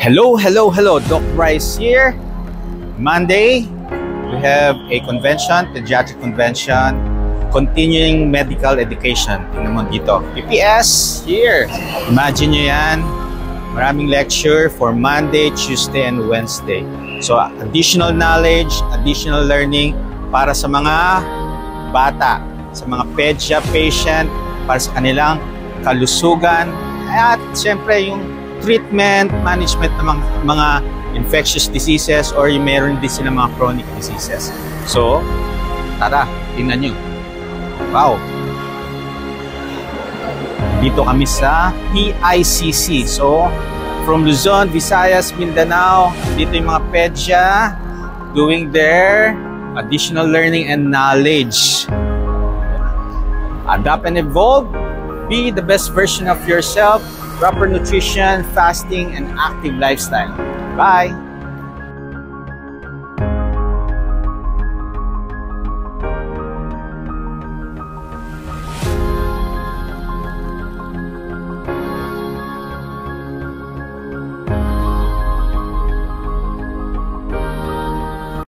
Hello, hello, hello. Doc Bryce here. Monday, we have a convention, pediatric convention, continuing medical education. Tingnan mo dito. PPS here. Imagine nyo yan. Maraming lecture for Monday, Tuesday, and Wednesday. So, additional knowledge, additional learning para sa mga bata, sa mga pedia patient, para sa kanilang kalusugan, at siyempre yung treatment, management ng mga infectious diseases or yung meron din sila mga chronic diseases. So, tara, tingnan nyo. Wow! Dito kami sa PICC. So, from Luzon, Visayas, Mindanao, dito yung mga pedia doing their additional learning and knowledge. Adapt and evolve. Be the best version of yourself. Proper nutrition, fasting, and active lifestyle. Bye!